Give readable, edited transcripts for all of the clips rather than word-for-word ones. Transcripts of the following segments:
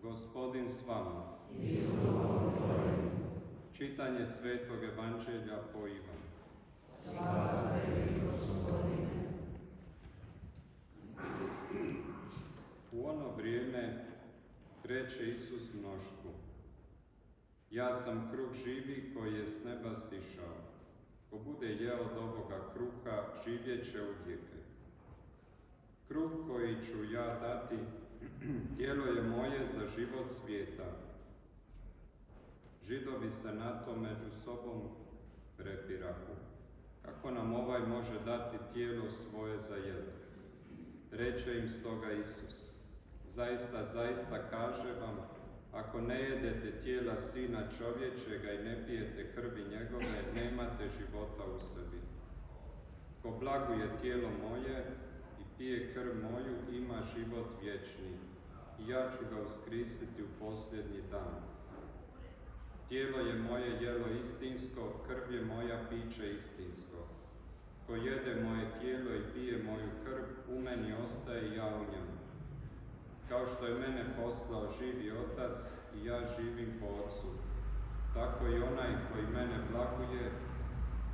Gospodin s vama. Čitanje Svetog Evanđelja po Ivanu. Slava tebi, Gospodine. U ono vrijeme reče Isus mnoštvu: Ja sam kruh živi koji je s neba sišao. Ko bude jeo od ovoga kruha, živjet će uvijeke. Kruh koji ću ja dati, tijelo je moje za život svijeta. Židovi se na to među sobom prepirahu. Kako nam ovaj može dati tijelo svoje za jelo? Reče im stoga Isus: Zaista, zaista kažem vam, ako ne jedete tijela Sina čovječega i ne pijete krvi njegove, nemate života u sebi. Ko blaguje tijelo moje i pije krv moju, ima život vječni, i ja ću ga uskrisiti u posljednji dan. Tijelo je moje jelo istinsko, krv je moja piće istinsko. Ko jede moje tijelo i pije moju krv, u meni ostaje i ja u njemu. Kao što je mene poslao živi Otac i ja živim po Otcu, tako i onaj koji mene blaguje,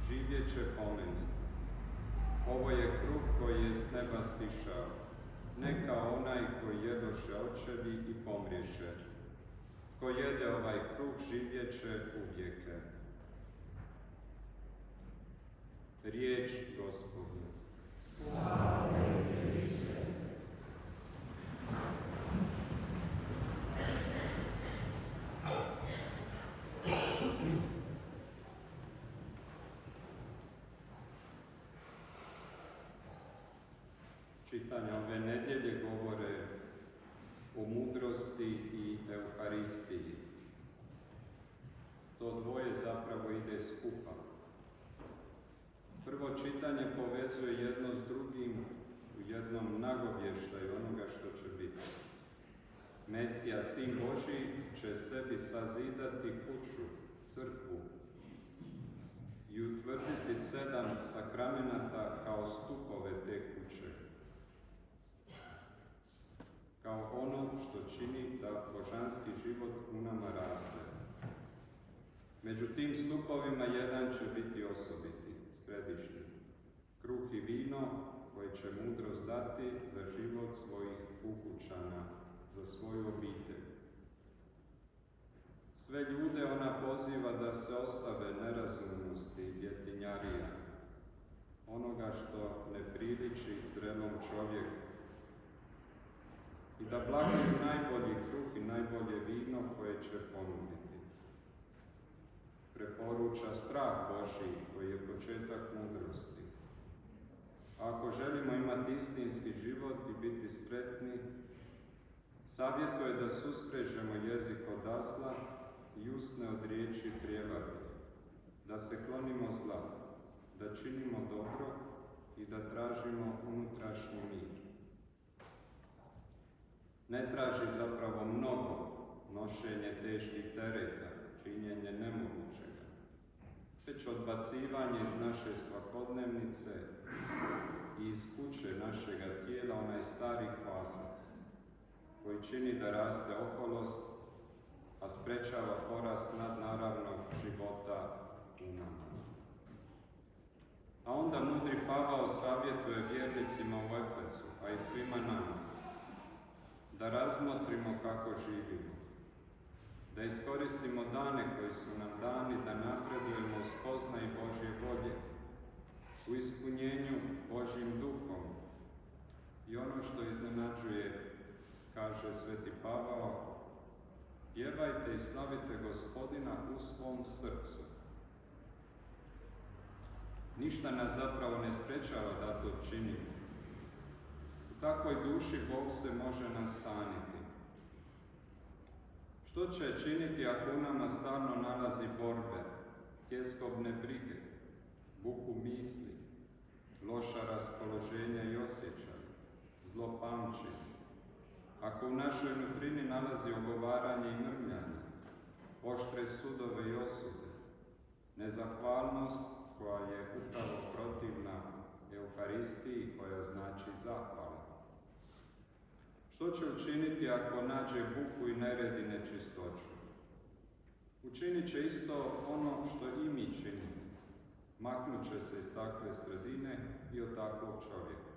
živjet će po meni. Ovo je kruh koji je s neba sišao, ne kao onaj koji jedoše očevi i pomriješe. Ko jede ovaj kruh, živjet će uvijeke. Riječ Gospodnja. Slava tebi, Kriste. Čitanja ove nedjelje govore o mudrosti i Euharistiji. To dvoje zapravo ide skupa. Prvo čitanje povezuje jedno s drugim u jednom nagovještaju onoga što će biti. Mesija, Sin Božji, će sebi sazidati kuću, crkvu, i utvrditi 7 sakramenata kao stupove te kuće, kao ono što čini da božanski život u nama raste. Među tim stupovima jedan će biti osobiti, središnji. Kruh i vino koji će mudrost dati za život svojih ukućana, za svoju obitelj. Sve ljude ona poziva da se ostave nerazumnosti i djetinjarija, onoga što ne priliči zrelom čovjeku, i da blaguju najbolji kruh i najbolje vino koje će ponuditi. Preporuča strah Božji koji je početak mudrosti. A ako želimo imati istinski život i biti sretni, savjetuje da susprežemo jezik od zla i usne od riječi prijevare, da se klonimo zla, da činimo dobro i da tražimo unutrašnji mir. Ne traži zapravo mnogo nošenje teških tereta, činjenje nemogućega, već odbacivanje iz naše svakodnevnice i iz kuće našega tijela onaj stari kvasac, koji čini da raste oholost, a sprečava porast nadnaravnog života u nama. A onda mudri Pavao savjetuje vjernicima u Efesu, a i svima nama, da razmotrimo kako živimo, da iskoristimo dane koji su nam dani, da napredujemo u spoznaji Božje volje, u ispunjenju Božjim duhom. I ono što iznenađuje, kaže sveti Pavao, pjevajte i slavite Gospodina u svom srcu. Ništa nas zapravo ne sprečava da to činimo. U takvoj duši Bog se može nastaniti. Što će činiti ako u nama stalno nalazi borbe, tjeskobne brige, buku misli, loša raspoloženja i osjećaja, zlo pamćenje? Ako u našoj nutrini nalazi ogovaranje i mrmljanje, oštre sudove i osude, nezahvalnost koja je upravo protivna Euharistiji, koja znači zahvala. Što će učiniti ako nađe buku i nered i nečistoću? Učinit će isto ono što i mi činimo. Maknut će se iz takve sredine i od takvog čovjeka.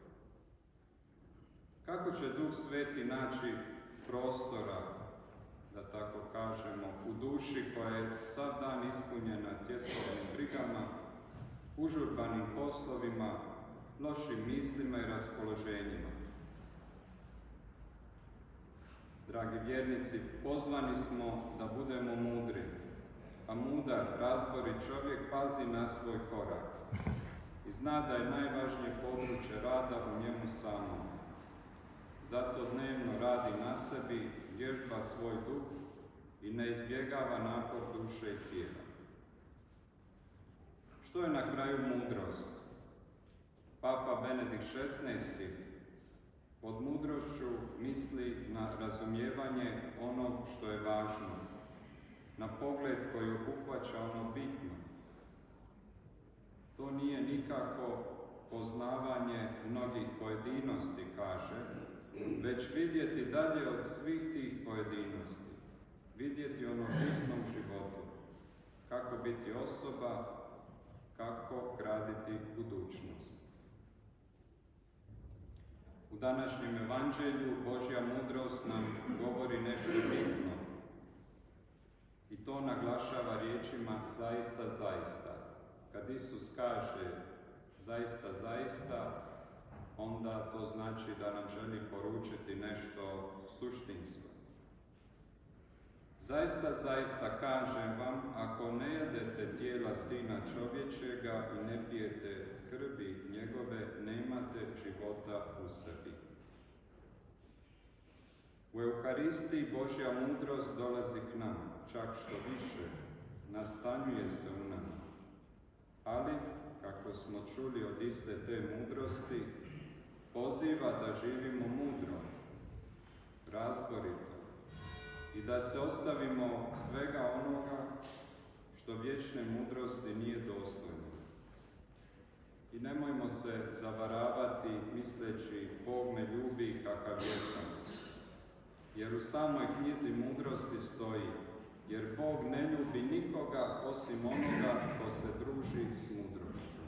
Kako će Duh Sveti naći prostora, da tako kažemo, u duši koja je sav dan ispunjena tjestovnim brigama, užurbanim poslovima, lošim mislima i raspoloženjima? Dragi vjernici, pozvani smo da budemo mudri, a mudar, razborit čovjek pazi na svoj korak i zna da je najvažnije područje rada u njemu samom. Zato dnevno radi na sebi, vježba svoj duh i ne izbjegava napor duše i tijela. Što je na kraju mudrost? Papa Benedikt XVI pod mudrošću misli na razumijevanje onog što je važno, na pogled koji obuhvaća ono bitno. To nije nikako poznavanje mnogih pojedinosti, kaže, već vidjeti dalje od svih tih pojedinosti, vidjeti ono bitno u životu, kako biti osoba, kako graditi budućnost. U današnjem evanđelju Božja mudrost nam govori nešto bitno i to naglašava riječima zaista, zaista. Kad Isus kaže zaista, zaista, onda to znači da nam želi poručiti nešto suštinsko. Zaista, zaista kažem vam, ako ne jedete tijela Sina čovječega i ne pijete krvi njegove, nemate života u sebi. U Euharistiji Božja mudrost dolazi k nam, čak što više, nastanjuje se u nama. Ali, kako smo čuli od iste te mudrosti, poziva da živimo mudro, razborito i da se ostavimo svega onoga što vječne mudrosti nije dostojno. I nemojmo se zavaravati misleći Bog me ljubi kakav jesam, jer u samoj knjizi mudrosti stoji, jer Bog ne ljubi nikoga osim onoga ko se druži s mudrošću.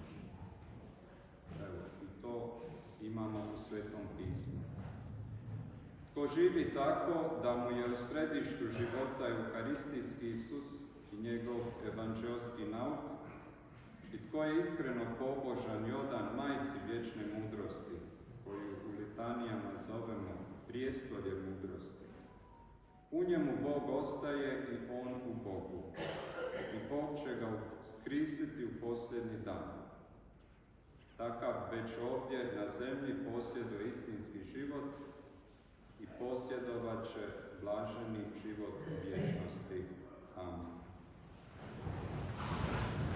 Evo, i to imamo u Svetom pismu. Tko živi tako da mu je u središtu života euharistijski Isus i njegov evanđelski nauk, i tko je iskreno pobožan i odan majci vječne mudrosti, koju u litanijama zovemo prijestolje mudrosti. U njemu Bog ostaje i on u Bogu. I Bog će ga uskrisiti u posljednji dan. Takav već ovdje na zemlji posjeduje istinski život i posjedovat će blaženi život u vječnosti. Amen.